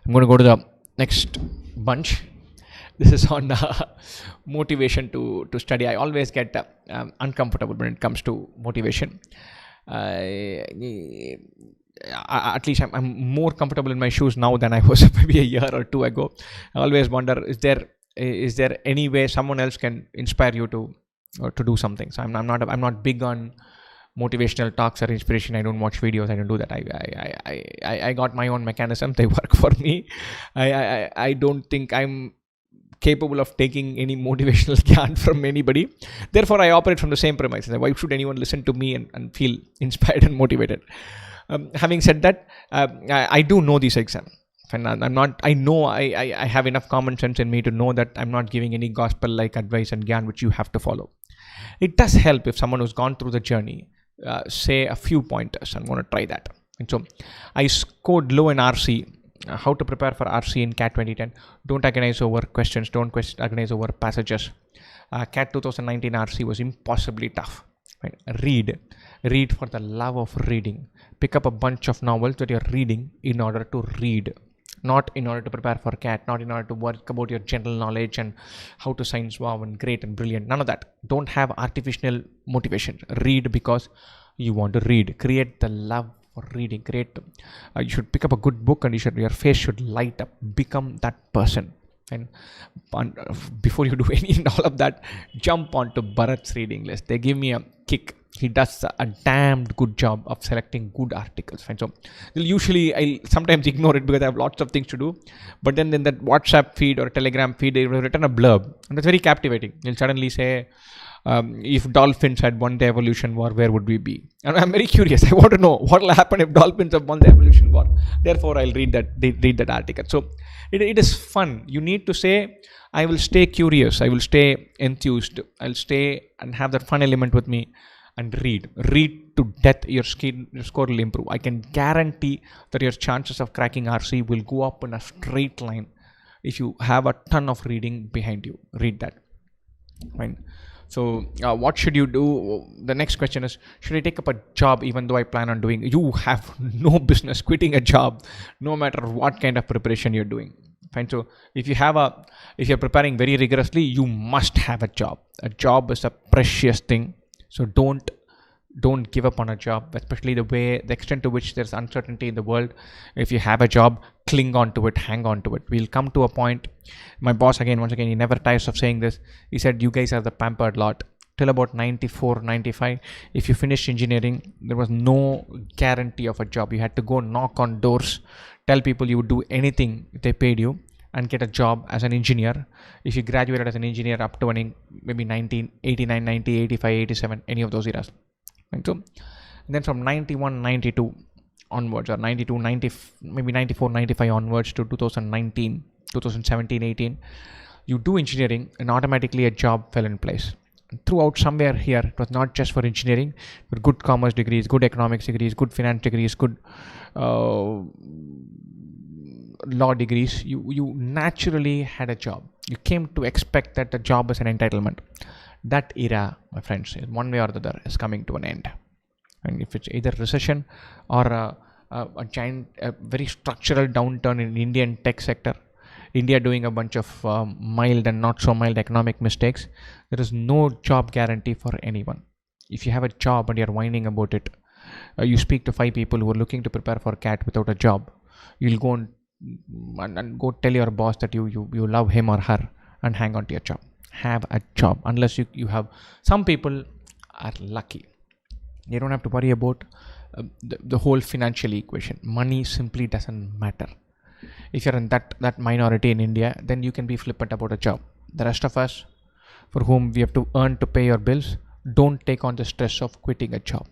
I'm going to go to the next bunch. This is on motivation to study. I always get uncomfortable when it comes to motivation. At least I'm more comfortable in my shoes now than I was maybe a year or two ago. I always wonder, is there any way someone else can inspire you to do something? So I'm not big on motivational talks or inspiration. I don't watch videos. I don't do that. I got my own mechanism. They work for me. I don't think I'm capable of taking any motivational gyan from anybody. Therefore, I operate from the same premise. Why should anyone listen to me and feel inspired and motivated? Having said that, I do know this exam. And I'm not. I know I have enough common sense in me to know that I'm not giving any gospel-like advice and gyan which you have to follow. It does help if someone who's gone through the journey say a few pointers. I'm going to try that. And so I scored low in RC. How to prepare for RC in CAT 2010. Don't agonize over questions. Don't agonize over passages. CAT 2019 RC was impossibly tough. Right? Read for the love of reading. Pick up a bunch of novels that you're reading in order to read. Not in order to prepare for CAT, not in order to work about your general knowledge and how to science wow and great and brilliant. None of that. Don't have artificial motivation. Read because you want to read. Create the love for reading. You should pick up a good book and your face should light up. Become that person. And before you do any and all of that, jump onto Bharat's reading list. They give me a kick. He does a damned good job of selecting good articles. Fine. So usually I sometimes ignore it because I have lots of things to do. But then in that WhatsApp feed or Telegram feed, they will written a blurb. And that's very captivating. You'll suddenly say, if dolphins had won the evolution war, where would we be? And I'm very curious. I want to know what will happen if dolphins have won the evolution war. Therefore, I'll read that article. So it is fun. You need to say, I will stay curious. I will stay enthused. I'll stay and have that fun element with me and read to death. Your score will improve. I can guarantee that your chances of cracking RC will go up in a straight line if you have a ton of reading behind you. Read that. Fine. So what should you do? The next question is, should I take up a job even though I plan on doing? You have no business quitting a job, no matter what kind of preparation you're doing. Fine. So if you're preparing very rigorously, you must have a job. A job is a precious thing. So don't give up on a job, especially the extent to which there's uncertainty in the world. If you have a job, cling on to it, hang on to it. We'll come to a point. My boss, once again, he never tires of saying this. He said, you guys are the pampered lot. Till about 94, 95, if you finished engineering, there was no guarantee of a job. You had to go knock on doors, tell people you would do anything if they paid you, and get a job as an engineer. If you graduated as an engineer up to maybe 1989, 90, 85, 87, any of those eras. And so, and then from 91, 92 onwards, or 92, 90, maybe 94, 95 onwards to 2019, 2017, 18, you do engineering and automatically a job fell in place. And throughout somewhere here, it was not just for engineering, but good commerce degrees, good economics degrees, good finance degrees, good law degrees, you naturally had a job. You came to expect that the job is an entitlement. That era, my friends, one way or the other is coming to an end. And if it's either recession or a giant, very structural downturn in Indian tech sector, India doing a bunch of mild and not so mild economic mistakes, there is no job guarantee for anyone. If you have a job and you're whining about it, you speak to 5 people who are looking to prepare for CAT without a job, you'll go and go tell your boss that you love him or her and hang on to your job. Have a job. Unless you have, some people are lucky. You don't have to worry about the whole financial equation. Money simply doesn't matter. If you're in that minority in India, then you can be flippant about a job. The rest of us, for whom we have to earn to pay your bills, don't take on the stress of quitting a job.